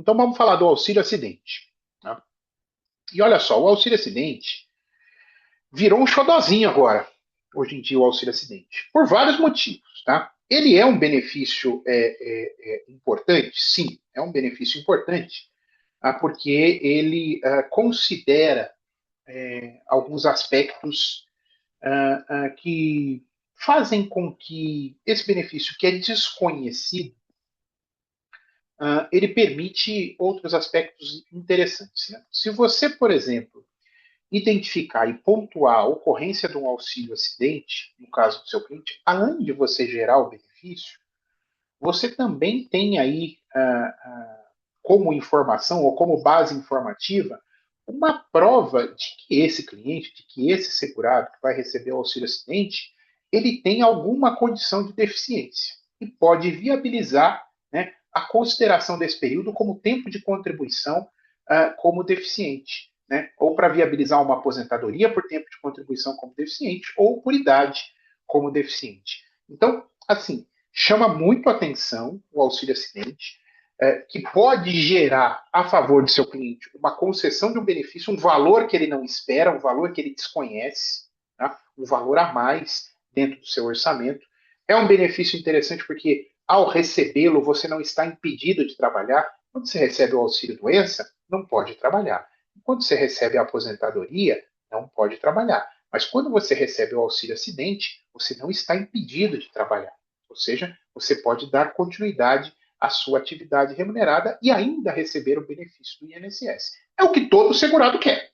Então vamos falar do auxílio acidente. Tá? E olha só, o auxílio acidente virou um xodozinho agora, hoje em dia, o auxílio acidente, por vários motivos. Tá? Ele é um benefício importante? Sim, é um benefício importante, porque ele considera alguns aspectos que fazem com que esse benefício que é desconhecido, ele permite outros aspectos interessantes. Né? Se você, por exemplo, identificar e pontuar a ocorrência de um auxílio acidente, no caso do seu cliente, além de você gerar o benefício, você também tem aí como informação ou como base informativa uma prova de que esse cliente, de que esse segurado que vai receber o auxílio acidente, ele tem alguma condição de deficiência e pode viabilizar, né, a consideração desse período como tempo de contribuição como deficiente, né, ou para viabilizar uma aposentadoria por tempo de contribuição como deficiente ou por idade como deficiente. Então, assim, chama muito atenção o auxílio acidente, que pode gerar a favor do seu cliente uma concessão de um benefício, um valor que ele não espera, um valor que ele desconhece, tá? Um valor a mais dentro do seu orçamento. É um benefício interessante porque, ao recebê-lo, você não está impedido de trabalhar. Quando você recebe o auxílio doença, não pode trabalhar. Quando você recebe a aposentadoria, não pode trabalhar. Mas quando você recebe o auxílio acidente, você não está impedido de trabalhar. Ou seja, você pode dar continuidade à sua atividade remunerada e ainda receber o benefício do INSS. É o que todo segurado quer.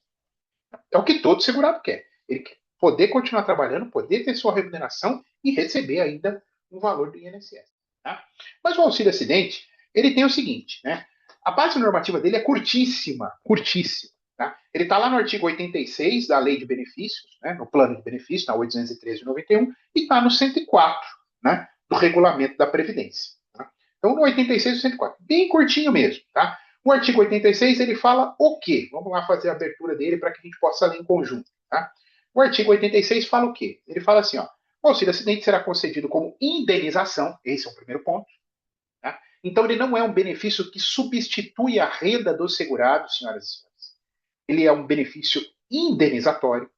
É o que todo segurado quer. Ele quer poder continuar trabalhando, poder ter sua remuneração e receber ainda um valor do INSS. Tá? Mas o auxílio acidente, ele tem o seguinte, né? A base normativa dele é curtíssima, curtíssima. Tá? Ele está lá no artigo 86 da Lei de Benefícios, né, no plano de benefícios, na 813 de 91, e está no 104, né, do regulamento da Previdência. Tá? Então, no 86 e 104, bem curtinho mesmo. Tá? O artigo 86 ele fala o quê? Vamos lá fazer a abertura dele para que a gente possa ler em conjunto. Tá? O artigo 86 fala o quê? Ele fala assim, ó, o auxílio acidente será concedido como indenização, esse é o primeiro ponto. Tá? Então, ele não é um benefício que substitui a renda do segurado, senhoras e senhores. Ele é um benefício indenizatório,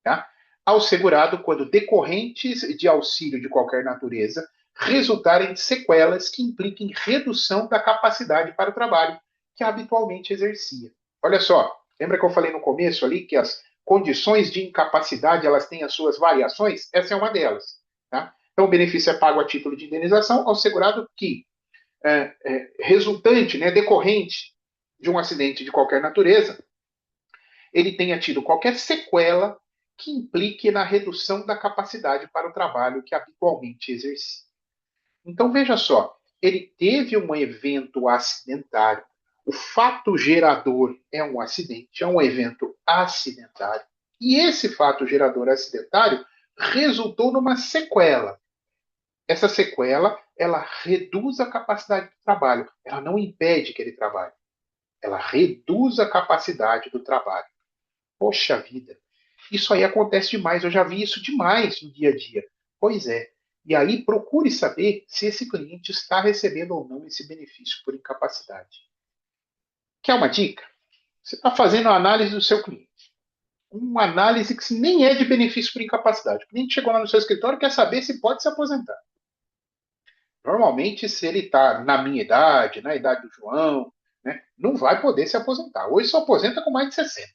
tá? Ao segurado quando decorrentes de auxílio de qualquer natureza resultarem de sequelas que impliquem redução da capacidade para o trabalho que habitualmente exercia. Olha só, lembra que eu falei no começo ali que as condições de incapacidade elas têm as suas variações? Essa é uma delas. Tá? Então, o benefício é pago a título de indenização ao segurado que, resultante, né, decorrente de um acidente de qualquer natureza, ele tenha tido qualquer sequela que implique na redução da capacidade para o trabalho que habitualmente exercia. Então, veja só, ele teve um evento acidentário. O fato gerador é um acidente, é um evento acidentário. E esse fato gerador acidentário resultou numa sequela. Essa sequela, ela reduz a capacidade do trabalho. Ela não impede que ele trabalhe. Ela reduz a capacidade do trabalho. Poxa vida, isso aí acontece demais, eu já vi isso demais no dia a dia. Pois é. E aí procure saber se esse cliente está recebendo ou não esse benefício por incapacidade. Quer uma dica? Você está fazendo a análise do seu cliente. Uma análise que nem é de benefício por incapacidade. O cliente chegou lá no seu escritório e quer saber se pode se aposentar. Normalmente, se ele está na minha idade, na idade do João, né, não vai poder se aposentar. Hoje só aposenta com mais de 60.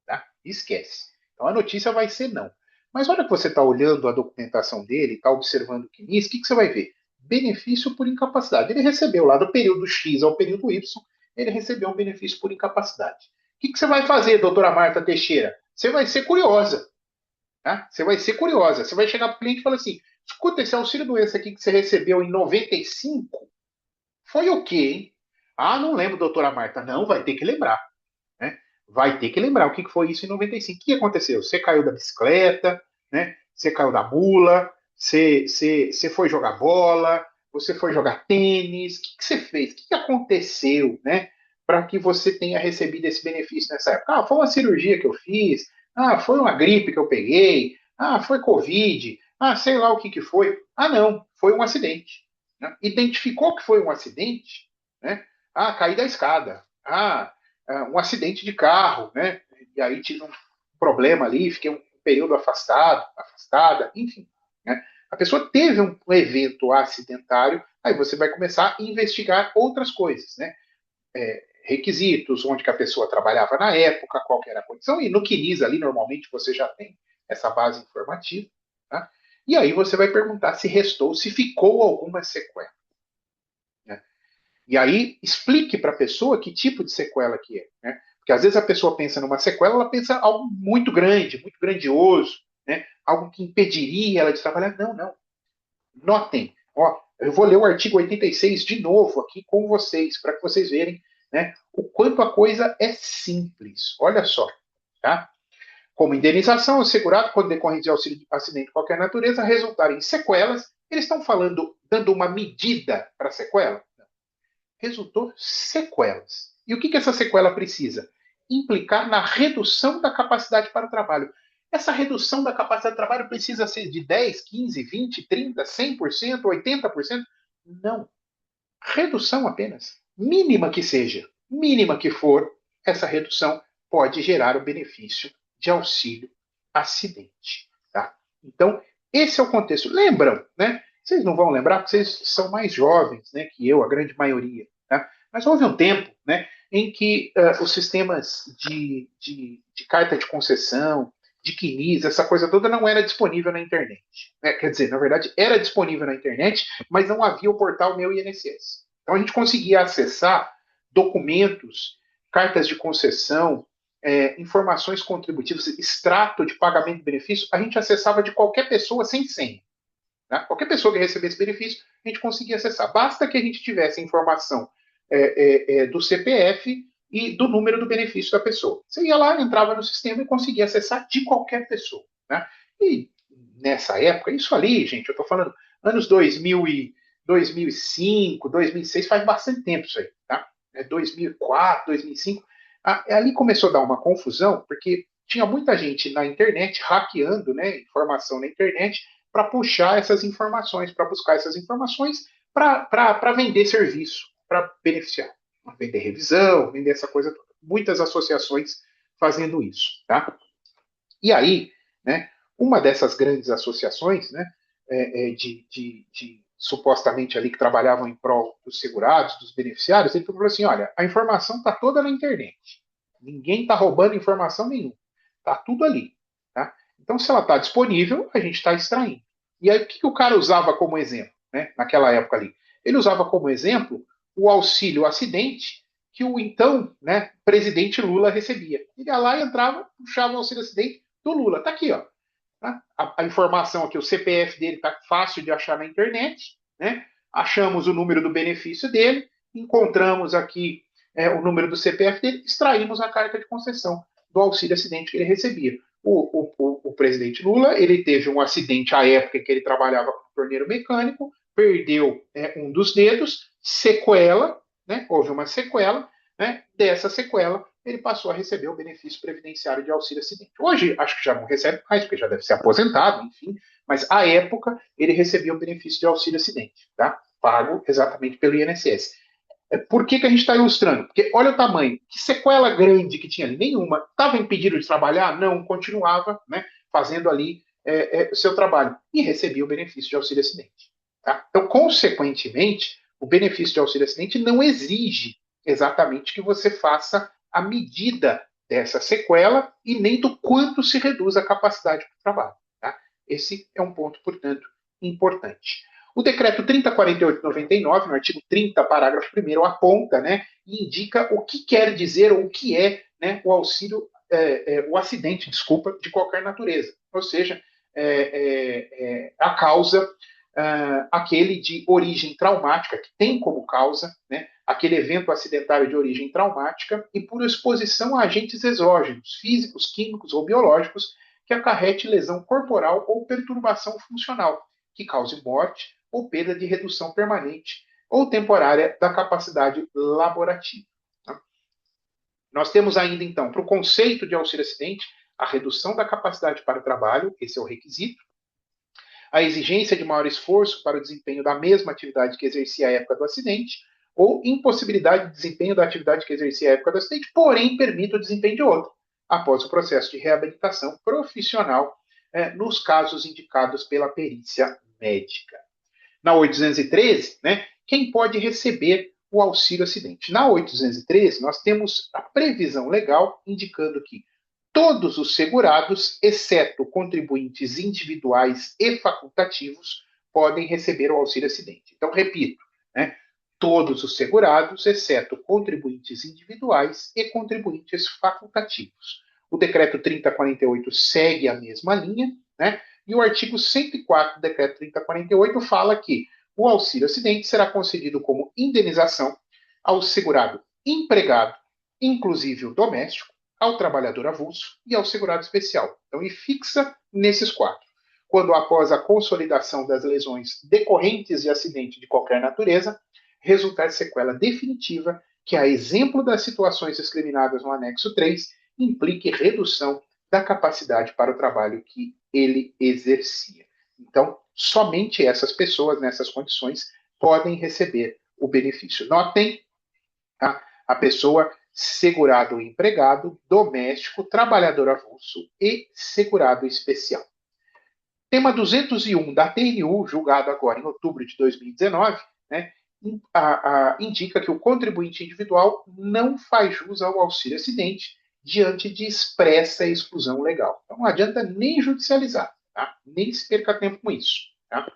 Tá? Esquece. Então a notícia vai ser não. Mas olha que você está olhando a documentação dele, está observando o CNIS, o que, que você vai ver? Benefício por incapacidade. Ele recebeu lá do período X ao período Y, ele recebeu um benefício por incapacidade. O que, que você vai fazer, doutora Marta Teixeira? Você vai ser curiosa. Tá? Você vai ser curiosa. Você vai chegar para o cliente e falar assim: escuta, esse auxílio doença aqui que você recebeu em 95 foi o quê, hein? Ah, não lembro, doutora Marta. Não, vai ter que lembrar. Né? Vai ter que lembrar o que foi isso em 95. O que aconteceu? Você caiu da bicicleta, né? Você caiu da mula, você foi jogar bola, você foi jogar tênis. O que você fez? O que aconteceu, né? Para que você tenha recebido esse benefício nessa época? Ah, foi uma cirurgia que eu fiz. Ah, foi uma gripe que eu peguei. Ah, foi Covid. Ah, sei lá o que, que foi. Ah, não, foi um acidente. Né? Identificou que foi um acidente, né? Ah, caí da escada. Um acidente de carro, né? E aí tive um problema ali, fiquei um período afastada, enfim. Né? A pessoa teve um evento acidentário, aí você vai começar a investigar outras coisas, né? Requisitos, onde que a pessoa trabalhava na época, qual era a condição, e no QNIS ali, normalmente, você já tem essa base informativa, tá? E aí você vai perguntar se restou, se ficou alguma sequela. Né? E aí explique para a pessoa que tipo de sequela que é. Né? Porque às vezes a pessoa pensa numa sequela, ela pensa algo muito grande, muito grandioso, né? Algo que impediria ela de trabalhar. Não, não. Notem, ó, eu vou ler o artigo 86 de novo aqui com vocês, para que vocês verem, né, o quanto a coisa é simples. Olha só, tá? Como indenização ao segurado quando decorrente de auxílio de acidente de qualquer natureza resultar em sequelas, eles estão falando, dando uma medida para a sequela? Resultou sequelas. E o que essa sequela precisa? Implicar na redução da capacidade para o trabalho. Essa redução da capacidade de trabalho precisa ser de 10, 15, 20, 30, 100%, 80%? Não. Redução apenas. Mínima que seja, mínima que for, essa redução pode gerar o benefício de auxílio acidente. Tá? Então, esse é o contexto. Lembram, né? Vocês não vão lembrar porque vocês são mais jovens, né, que eu, a grande maioria. Tá? Mas houve um tempo, né, em que os sistemas de carta de concessão, de QNIS, essa coisa toda não era disponível na internet. Né? Quer dizer, na verdade, era disponível na internet, mas não havia o portal Meu INSS. Então a gente conseguia acessar documentos, cartas de concessão, informações contributivas, extrato de pagamento de benefício, a gente acessava de qualquer pessoa sem senha. Né? Qualquer pessoa que recebesse benefício, a gente conseguia acessar. Basta que a gente tivesse informação do CPF e do número do benefício da pessoa. Você ia lá, entrava no sistema e conseguia acessar de qualquer pessoa. Né? E nessa época, isso ali, gente, eu estou falando anos 2005, 2006, faz bastante tempo isso aí. Tá? 2004, 2005. Ali começou a dar uma confusão, porque tinha muita gente na internet hackeando, né, informação na internet para puxar essas informações, para buscar essas informações para vender serviço, para beneficiar. Vender revisão, vender essa coisa toda. Muitas associações fazendo isso. Tá? E aí, né, uma dessas grandes associações, né, de supostamente ali que trabalhavam em prol dos segurados, dos beneficiários, ele falou assim: olha, a informação está toda na internet. Ninguém está roubando informação nenhuma. Está tudo ali. Tá? Então, se ela está disponível, a gente está extraindo. E aí, o que o cara usava como exemplo, né, naquela época ali? Ele usava como exemplo o auxílio acidente que o então, né, presidente Lula recebia. Ele ia lá e entrava, puxava o auxílio acidente do Lula. Está aqui, ó. Tá? A informação aqui, o CPF dele está fácil de achar na internet, né? Achamos o número do benefício dele, encontramos aqui o número do CPF dele, extraímos a carta de concessão do auxílio acidente que ele recebia. O presidente Lula, ele teve um acidente à época em que ele trabalhava como torneiro mecânico, perdeu um dos dedos, sequela, né? Houve uma sequela, né? Dessa sequela, ele passou a receber o benefício previdenciário de auxílio acidente. Hoje, acho que já não recebe mais, porque já deve ser aposentado, enfim, mas à época, ele recebia o benefício de auxílio acidente, tá? Pago exatamente pelo INSS. Por que a gente está ilustrando? Porque olha o tamanho, que sequela grande que tinha ali, nenhuma. Estava impedido de trabalhar? Não, continuava, né, fazendo ali o seu trabalho e recebia o benefício de auxílio acidente. Tá? Então, consequentemente, o benefício de auxílio acidente não exige exatamente que você faça a medida dessa sequela e nem do quanto se reduz a capacidade do trabalho. Tá? Esse é um ponto, portanto, importante. O decreto 3048/99, no artigo 30, parágrafo 1º, aponta, né, e indica o que quer dizer ou o que é, né, o auxílio, o acidente, desculpa, de qualquer natureza. Ou seja, a causa, aquele de origem traumática, que tem como causa, né, aquele evento acidentário de origem traumática e por exposição a agentes exógenos, físicos, químicos ou biológicos, que acarrete lesão corporal ou perturbação funcional, que cause morte ou perda de redução permanente ou temporária da capacidade laborativa. Tá? Nós temos ainda, então, para o conceito de auxílio-acidente, a redução da capacidade para o trabalho, esse é o requisito, a exigência de maior esforço para o desempenho da mesma atividade que exercia à época do acidente, ou impossibilidade de desempenho da atividade que exercia à época do acidente, porém permite o desempenho de outra, após o processo de reabilitação profissional, nos casos indicados pela perícia médica. Na 813, né, quem pode receber o auxílio acidente? Na 813, nós temos a previsão legal indicando que todos os segurados, exceto contribuintes individuais e facultativos, podem receber o auxílio acidente. Então, repito, né, todos os segurados, exceto contribuintes individuais e contribuintes facultativos. O decreto 3048 segue a mesma linha, né? E o artigo 104 do decreto 3048 fala que o auxílio acidente será concedido como indenização ao segurado empregado, inclusive o doméstico, ao trabalhador avulso e ao segurado especial. Então, e fixa nesses quatro. Quando, após a consolidação das lesões decorrentes de acidente de qualquer natureza, resultar sequela definitiva que, a exemplo das situações discriminadas no anexo 3, implique redução da capacidade para o trabalho que ele exercia. Então, somente essas pessoas, nessas condições, podem receber o benefício. Notem, tá? A pessoa segurado empregado, doméstico, trabalhador avulso e segurado especial. Tema 201 da TNU, julgado agora em outubro de 2019, né, indica que o contribuinte individual não faz jus ao auxílio acidente diante de expressa exclusão legal. Então não adianta nem judicializar, tá? Nem se perca tempo com isso. Tá?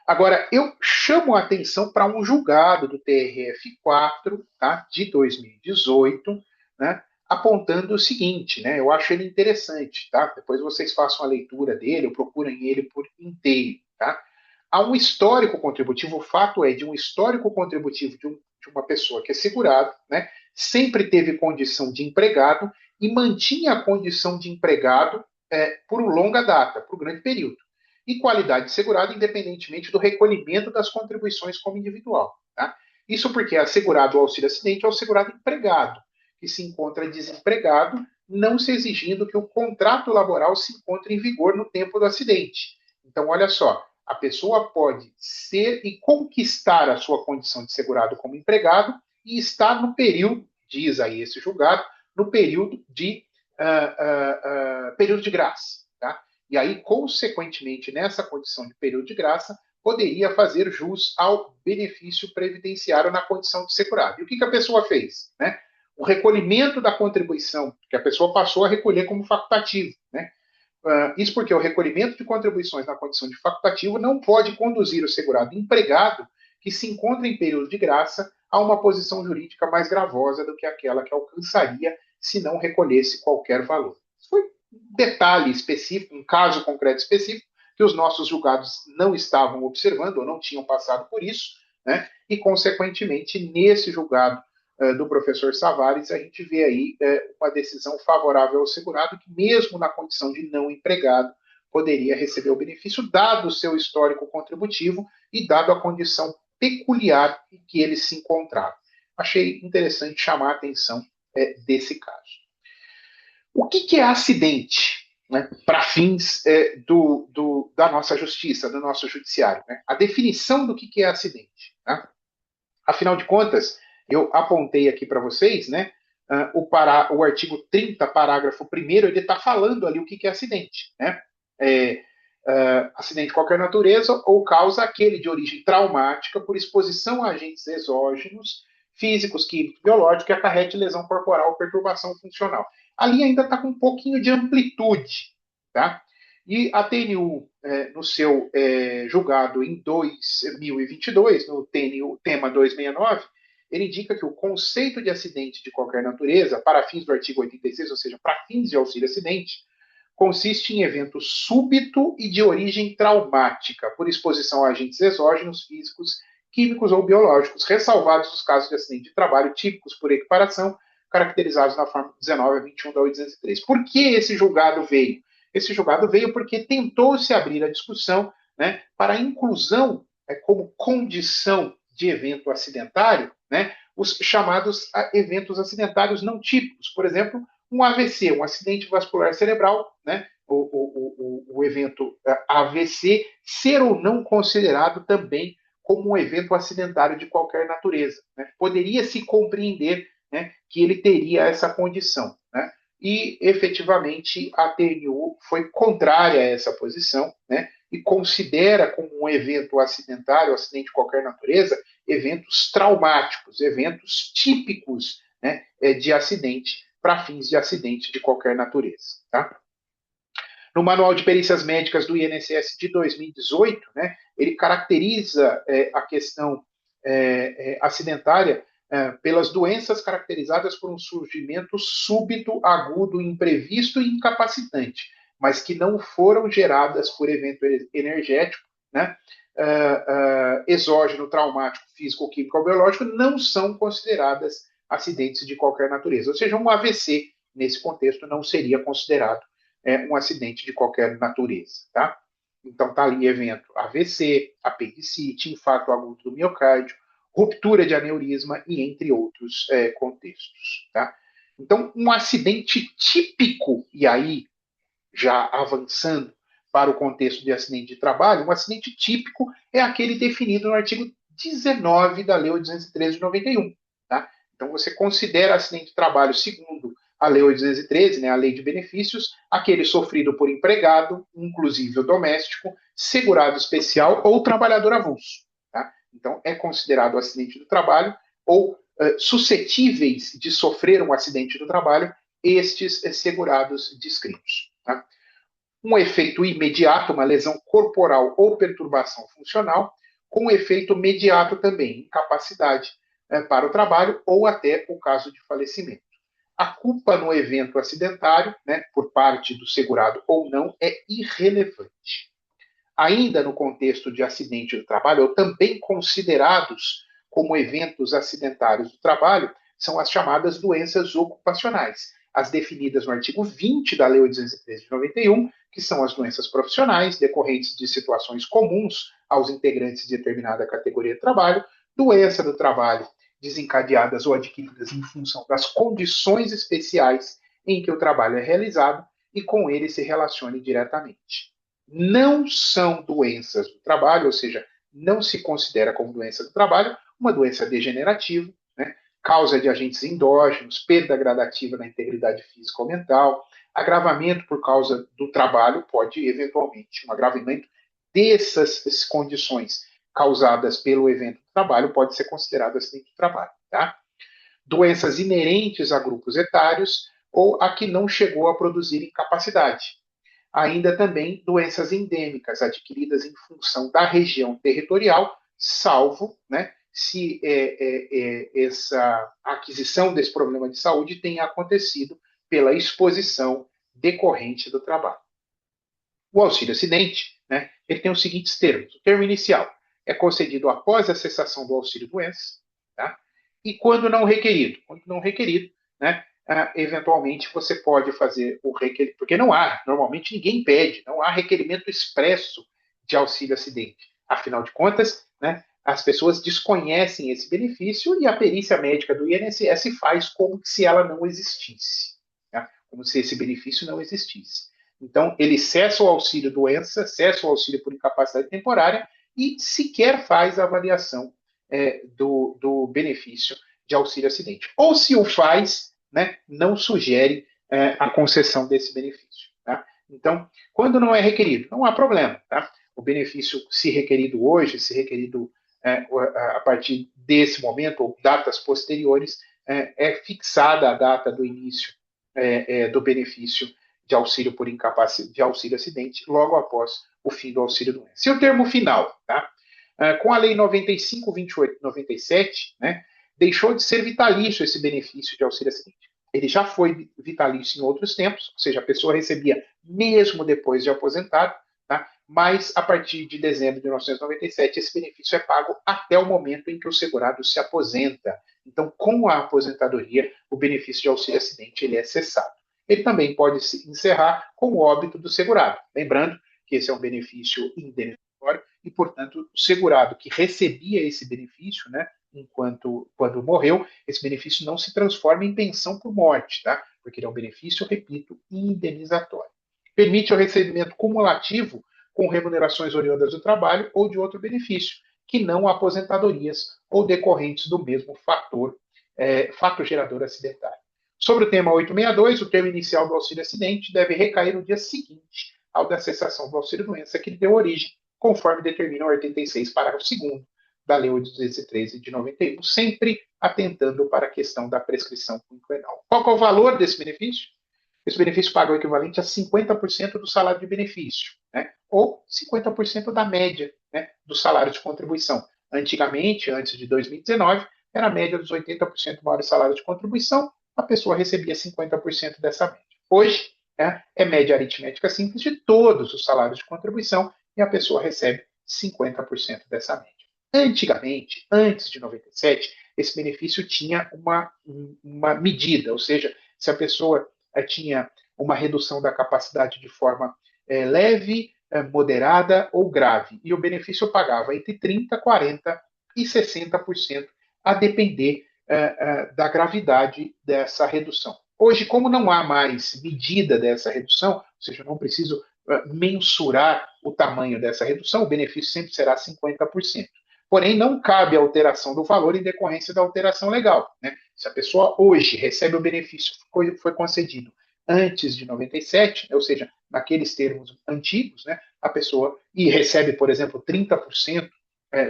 Agora, eu chamo a atenção para um julgado do TRF4, tá, de 2018, né, apontando o seguinte, né, eu acho ele interessante, tá? Depois vocês façam a leitura dele, ou procurem ele por inteiro, tá? Há um histórico contributivo, o fato é de um histórico contributivo de uma pessoa que é segurado, né, sempre teve condição de empregado e mantinha a condição de empregado por longa data, por grande período. E qualidade de segurado, independentemente do recolhimento das contribuições como individual. Tá? Isso porque assegurado o auxílio acidente é o segurado empregado, que se encontra desempregado, não se exigindo que o contrato laboral se encontre em vigor no tempo do acidente. Então, olha só, a pessoa pode ser e conquistar a sua condição de segurado como empregado e estar no período, diz aí esse julgado, no período de graça. Tá? E aí, consequentemente, nessa condição de período de graça, poderia fazer jus ao benefício previdenciário na condição de segurado. E o que a pessoa fez? Né? O recolhimento da contribuição, que a pessoa passou a recolher como facultativo. Né? Isso porque o recolhimento de contribuições na condição de facultativo não pode conduzir o segurado empregado que se encontra em período de graça a uma posição jurídica mais gravosa do que aquela que alcançaria se não recolhesse qualquer valor. Isso foi um detalhe específico, um caso concreto específico, que os nossos julgados não estavam observando ou não tinham passado por isso, né? E, consequentemente, nesse julgado do professor Savares, a gente vê aí uma decisão favorável ao segurado, que mesmo na condição de não empregado, poderia receber o benefício, dado o seu histórico contributivo e dado a condição peculiar em que ele se encontrava. Achei interessante chamar a atenção desse caso. O que é acidente, né, para fins da nossa justiça, do nosso judiciário? Né? A definição do que é acidente. Tá? Afinal de contas, eu apontei aqui para vocês, né, o artigo 30, parágrafo 1º, ele está falando ali o que é acidente. Né? Acidente de qualquer natureza ou causa aquele de origem traumática por exposição a agentes exógenos, físicos, químicos, biológicos, que acarrete lesão corporal ou perturbação funcional. Ali ainda está com um pouquinho de amplitude. Tá? E a TNU, no seu julgado em 2022, no TNU, tema 269, ele indica que o conceito de acidente de qualquer natureza, para fins do artigo 86, ou seja, para fins de auxílio acidente, consiste em evento súbito e de origem traumática, por exposição a agentes exógenos, físicos, químicos ou biológicos, ressalvados os casos de acidente de trabalho típicos por equiparação, caracterizados na forma 19 a 21 da 803. Por que esse julgado veio? Esse julgado veio porque tentou-se abrir a discussão, né, para a inclusão como condição de evento acidentário, né, os chamados eventos acidentários não típicos. Por exemplo, um AVC, um acidente vascular cerebral, né, o evento AVC, ser ou não considerado também como um evento acidentário de qualquer natureza. Né? Poderia se compreender, né, que ele teria essa condição. Né? E, efetivamente, a TNU foi contrária a essa posição, né, e considera como um evento acidentário, acidente de qualquer natureza, eventos traumáticos, eventos típicos, né, de acidente, para fins de acidente de qualquer natureza. Tá? No Manual de Perícias Médicas do INSS de 2018, né, ele caracteriza a questão acidentária pelas doenças caracterizadas por um surgimento súbito, agudo, imprevisto e incapacitante, mas que não foram geradas por evento energético, né, exógeno, traumático, físico, químico ou biológico, não são consideradas acidentes de qualquer natureza. Ou seja, um AVC, nesse contexto, não seria considerado um acidente de qualquer natureza. Tá? Então, está ali evento AVC, apendicite, infarto agudo do miocárdio, ruptura de aneurisma e entre outros contextos. Tá? Então, um acidente típico, e aí já avançando para o contexto de acidente de trabalho, um acidente típico é aquele definido no artigo 19 da Lei 813 de 91. Tá? Então, você considera acidente de trabalho segundo a Lei 813, né, a Lei de Benefícios, aquele sofrido por empregado, inclusive o doméstico, segurado especial ou trabalhador avulso. Tá? Então, é considerado acidente do trabalho ou suscetíveis de sofrer um acidente do trabalho estes segurados descritos. Tá? Um efeito imediato, uma lesão corporal ou perturbação funcional, com efeito imediato também, incapacidade para o trabalho ou até o caso de falecimento. A culpa no evento acidentário, né, por parte do segurado ou não, é irrelevante. Ainda no contexto de acidente do trabalho, ou também considerados como eventos acidentários do trabalho, são as chamadas doenças ocupacionais, as definidas no artigo 20 da Lei 813 de 91, que são as doenças profissionais decorrentes de situações comuns aos integrantes de determinada categoria de trabalho, doença do trabalho desencadeadas ou adquiridas em função das condições especiais em que o trabalho é realizado e com ele se relacione diretamente. Não são doenças do trabalho, ou seja, não se considera como doença do trabalho uma doença degenerativa, né? Causa de agentes endógenos, perda gradativa da integridade física ou mental, agravamento por causa do trabalho, pode eventualmente, um agravamento dessas condições causadas pelo evento do trabalho pode ser considerado acidente de trabalho. Tá? Doenças inerentes a grupos etários ou a que não chegou a produzir incapacidade. Ainda também doenças endêmicas adquiridas em função da região territorial, salvo, né, se essa aquisição desse problema de saúde tenha acontecido pela exposição decorrente do trabalho. O auxílio acidente, né, ele tem os seguintes termos. O termo inicial é concedido após a cessação do auxílio-doença, tá? E quando não requerido. Quando não requerido, né, eventualmente você pode fazer o requerimento, porque não há, normalmente ninguém pede, não há requerimento expresso de auxílio-acidente. Afinal de contas, né, as pessoas desconhecem esse benefício e a perícia médica do INSS faz como se ela não existisse, tá? Como se esse benefício não existisse. Então, ele cessa o auxílio doença, cessa o auxílio por incapacidade temporária e sequer faz a avaliação do benefício de auxílio acidente. Ou se o faz, né, não sugere a concessão desse benefício. Tá? Então, quando não é requerido, não há problema. Tá? O benefício, se requerido hoje, se requerido a partir desse momento, ou datas posteriores, é fixada a data do início do benefício de auxílio por incapacidade, de auxílio acidente, logo após o fim do auxílio doença. E o termo final, tá? Com a Lei 95.28.97, né, deixou de ser vitalício esse benefício de auxílio acidente. Ele já foi vitalício em outros tempos, ou seja, a pessoa recebia mesmo depois de aposentado, tá? Mas a partir de dezembro de 1997, esse benefício é pago até o momento em que o segurado se aposenta. Então, com a aposentadoria, o benefício de auxílio acidente ele é cessado. Ele também pode se encerrar com o óbito do segurado. Lembrando que esse é um benefício indenizatório e, portanto, o segurado que recebia esse benefício, né, quando morreu, esse benefício não se transforma em pensão por morte, tá? Porque ele é um benefício, repito, indenizatório. Permite o recebimento cumulativo com remunerações oriundas do trabalho ou de outro benefício, que não aposentadorias ou decorrentes do mesmo fato gerador acidentário. Sobre o tema 862, o termo inicial do auxílio acidente deve recair no dia seguinte ao da cessação do auxílio doença que lhe deu origem, conforme determina o 86, parágrafo 2º da Lei 813 de 91, sempre atentando para a questão da prescrição quinquenal. Qual é o valor desse benefício? Esse benefício paga o equivalente a 50% do salário de benefício, né? Ou 50% da média, né, do salário de contribuição. Antigamente, antes de 2019, era a média dos 80% do maior salário de contribuição, a pessoa recebia 50% dessa média. Hoje, né, é média aritmética simples de todos os salários de contribuição e a pessoa recebe 50% dessa média. Antigamente, antes de 97, esse benefício tinha uma medida, ou seja, se a pessoa tinha uma redução da capacidade de forma leve, moderada ou grave, e o benefício pagava entre 30%, 40% e 60%, a depender da gravidade dessa redução. Hoje, como não há mais medida dessa redução, ou seja, eu não preciso mensurar o tamanho dessa redução, o benefício sempre será 50%. Porém, não cabe a alteração do valor em decorrência da alteração legal, né? Se a pessoa hoje recebe o benefício que foi concedido antes de 97, ou seja, naqueles termos antigos, né, a pessoa e recebe, por exemplo, 30%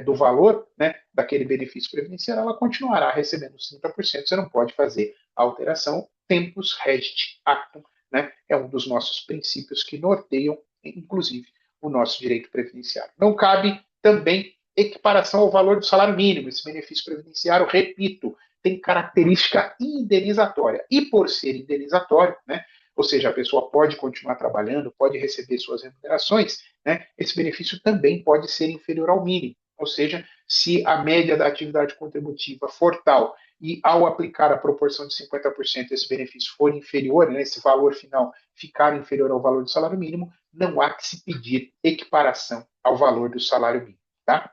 do valor, né, daquele benefício previdenciário, ela continuará recebendo 30%. Você não pode fazer a alteração. Tempus regit actum, né, é um dos nossos princípios que norteiam, inclusive, o nosso direito previdenciário. Não cabe também equiparação ao valor do salário mínimo. Esse benefício previdenciário, repito, tem característica indenizatória. E por ser indenizatório, né, ou seja, a pessoa pode continuar trabalhando, pode receber suas remunerações, né, esse benefício também pode ser inferior ao mínimo. Ou seja, se a média da atividade contributiva for tal e ao aplicar a proporção de 50% esse benefício for inferior, né, esse valor final ficar inferior ao valor do salário mínimo, não há que se pedir equiparação ao valor do salário mínimo. Tá?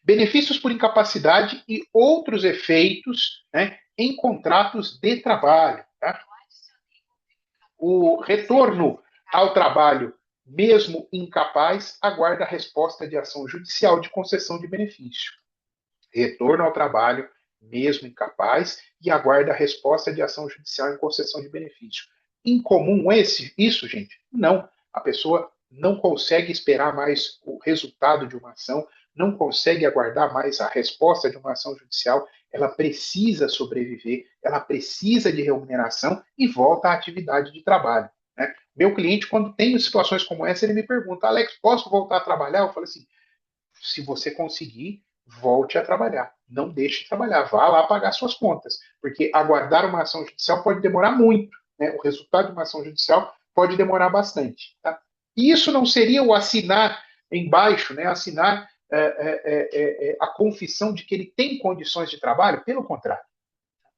Benefícios por incapacidade e outros efeitos, né, em contratos de trabalho. Tá? O retorno ao trabalho, mesmo incapaz, aguarda a resposta de ação judicial de concessão de benefício. Retorno ao trabalho, mesmo incapaz, e aguarda a resposta de ação judicial em concessão de benefício. Incomum isso, gente? Não. A pessoa não consegue esperar mais o resultado de uma ação, não consegue aguardar mais a resposta de uma ação judicial, ela precisa sobreviver, ela precisa de remuneração e volta à atividade de trabalho. Né? Meu cliente, quando tem situações como essa, ele me pergunta, Alex, posso voltar a trabalhar? Eu falo assim, se você conseguir, volte a trabalhar. Não deixe de trabalhar, vá lá pagar suas contas, porque aguardar uma ação judicial pode demorar muito. Né? O resultado de uma ação judicial pode demorar bastante. Tá? E isso não seria o assinar embaixo, né? Assinar a confissão de que ele tem condições de trabalho? Pelo contrário.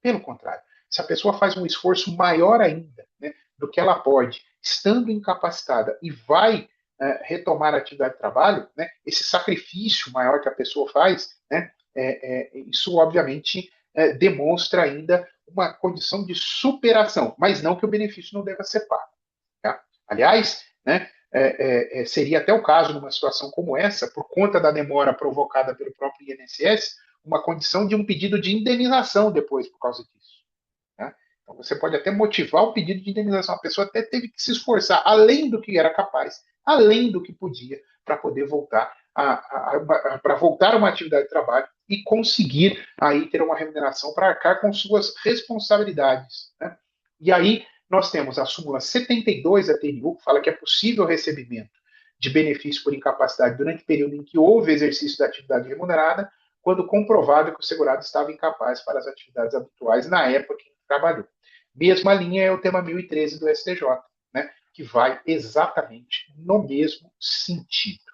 Pelo contrário. Se a pessoa faz um esforço maior ainda, né, do que ela pode, estando incapacitada, e vai retomar a atividade de trabalho, né, esse sacrifício maior que a pessoa faz, né, isso obviamente demonstra ainda uma condição de superação, mas não que o benefício não deva ser pago. Tá? Aliás, né, seria até o caso, numa situação como essa, por conta da demora provocada pelo próprio INSS, uma condição de um pedido de indenização depois por causa disso. Né? Então você pode até motivar o pedido de indenização. A pessoa até teve que se esforçar, além do que era capaz, além do que podia, para poder voltar para voltar a uma atividade de trabalho e conseguir aí ter uma remuneração para arcar com suas responsabilidades. Né? E aí nós temos a súmula 72 da TNU, que fala que é possível o recebimento de benefício por incapacidade durante o período em que houve exercício da atividade remunerada, quando comprovado que o segurado estava incapaz para as atividades habituais na época em que trabalhou. Mesma linha é o tema 1013 do STJ, né, que vai exatamente no mesmo sentido.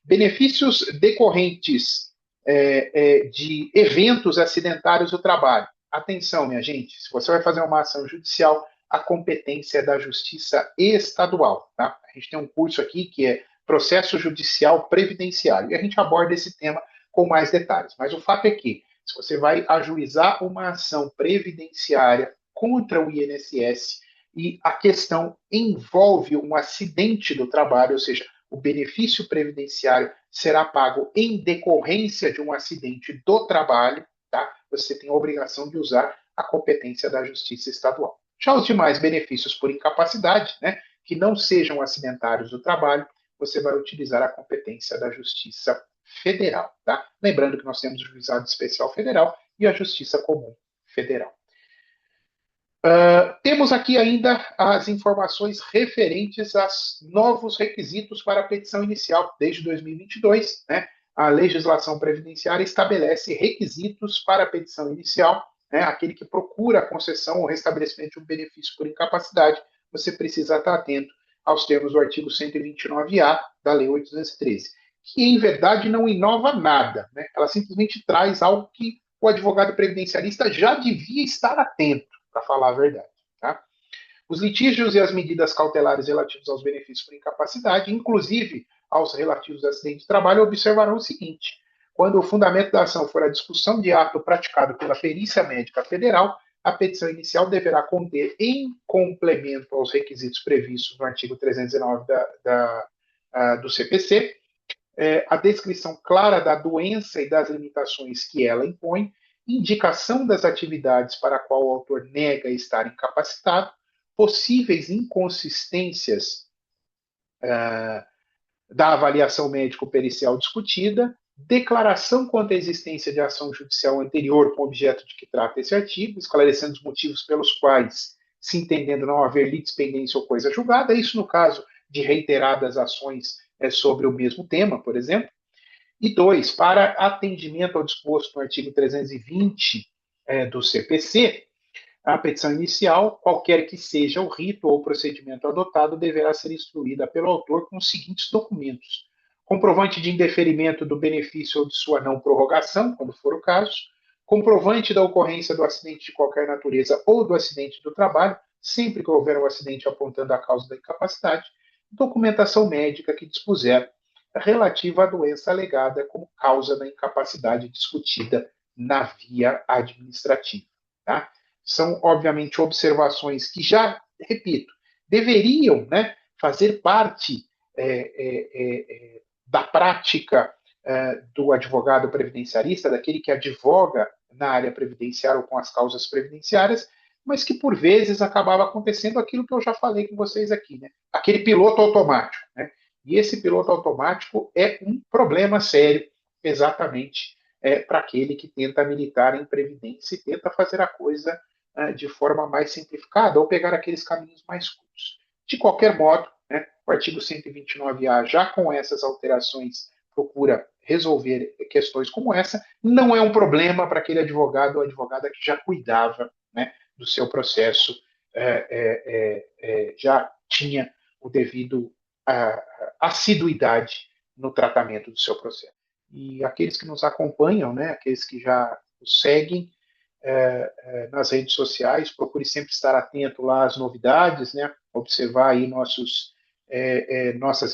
Benefícios decorrentes de eventos acidentários do trabalho. Atenção, minha gente, se você vai fazer uma ação judicial, a competência é da Justiça Estadual. Tá? A gente tem um curso aqui que é Processo Judicial Previdenciário, e a gente aborda esse tema com mais detalhes. Mas o fato é que, se você vai ajuizar uma ação previdenciária contra o INSS e a questão envolve um acidente do trabalho, ou seja, o benefício previdenciário será pago em decorrência de um acidente do trabalho, tá? Você tem a obrigação de usar a competência da Justiça Estadual. Já os demais benefícios por incapacidade, né, que não sejam acidentários do trabalho, você vai utilizar a competência da Justiça Federal, tá? Lembrando que nós temos o Juizado Especial Federal e a Justiça Comum Federal. Temos aqui ainda as informações referentes aos novos requisitos para a petição inicial. Desde 2022, né, a legislação previdenciária estabelece requisitos para a petição inicial, né, aquele que procura a concessão ou restabelecimento de um benefício por incapacidade. Você precisa estar atento aos termos do artigo 129-A da Lei 813, que, em verdade, não inova nada, né? Ela simplesmente traz algo que o advogado previdenciarista já devia estar atento, para falar a verdade. Tá? Os litígios e as medidas cautelares relativos aos benefícios por incapacidade, inclusive aos relativos a acidente de trabalho, observarão o seguinte: quando o fundamento da ação for a discussão de ato praticado pela perícia médica federal, a petição inicial deverá conter, em complemento aos requisitos previstos no artigo 309 do CPC, a descrição clara da doença e das limitações que ela impõe, indicação das atividades para a qual o autor nega estar incapacitado, possíveis inconsistências da avaliação médico-pericial discutida, declaração quanto à existência de ação judicial anterior com objeto de que trata esse artigo, esclarecendo os motivos pelos quais, se entendendo não haver litispendência ou coisa julgada, isso no caso de reiteradas ações sobre o mesmo tema, por exemplo. E 2, para atendimento ao disposto no artigo 320 do CPC, a petição inicial, qualquer que seja o rito ou procedimento adotado, deverá ser instruída pelo autor com os seguintes documentos: comprovante de indeferimento do benefício ou de sua não prorrogação, quando for o caso, comprovante da ocorrência do acidente de qualquer natureza ou do acidente do trabalho, sempre que houver um acidente apontando a causa da incapacidade, documentação médica que dispuser relativa à doença alegada como causa da incapacidade discutida na via administrativa. Tá? São, obviamente, observações que já, repito, deveriam, né, fazer parte da prática do advogado previdenciarista, daquele que advoga na área previdenciária ou com as causas previdenciárias, mas que por vezes acabava acontecendo aquilo que eu já falei com vocês aqui, né? Aquele piloto automático, né? E esse piloto automático é um problema sério, exatamente para aquele que tenta militar em previdência e tenta fazer a coisa de forma mais simplificada ou pegar aqueles caminhos mais curtos. De qualquer modo, né, o artigo 129-A, já com essas alterações, procura resolver questões como essa. Não é um problema para aquele advogado ou advogada que já cuidava, né, do seu processo, já tinha o devido assiduidade no tratamento do seu processo. E aqueles que nos acompanham, né, aqueles que já nos seguem nas redes sociais, procure sempre estar atento lá às novidades, né, observar aí nossas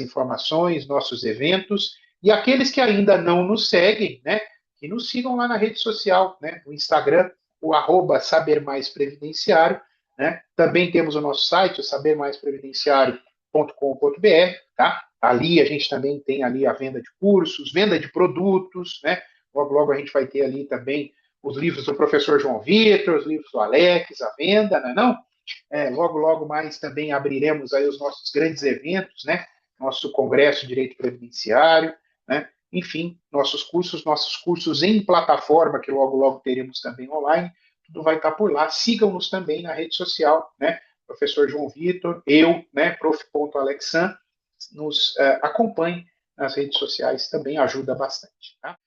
informações, nossos eventos, e aqueles que ainda não nos seguem, né, que nos sigam lá na rede social, né, no Instagram, o @sabermaisprevidenciário, né, também temos o nosso site, o sabermaisprevidenciário.com.br, tá? Ali a gente também tem ali a venda de cursos, venda de produtos, né? Logo, logo a gente vai ter ali também os livros do professor João Vitor, os livros do Alex, a venda, não é não? Logo, logo mais também abriremos aí os nossos grandes eventos, né? Nosso Congresso de Direito Previdenciário, né? Enfim, nossos cursos em plataforma, que logo, logo teremos também online, tudo vai estar por lá. Sigam-nos também na rede social, né? Professor João Vitor, eu, né? Prof.Alexan, nos acompanhe nas redes sociais, também ajuda bastante, tá?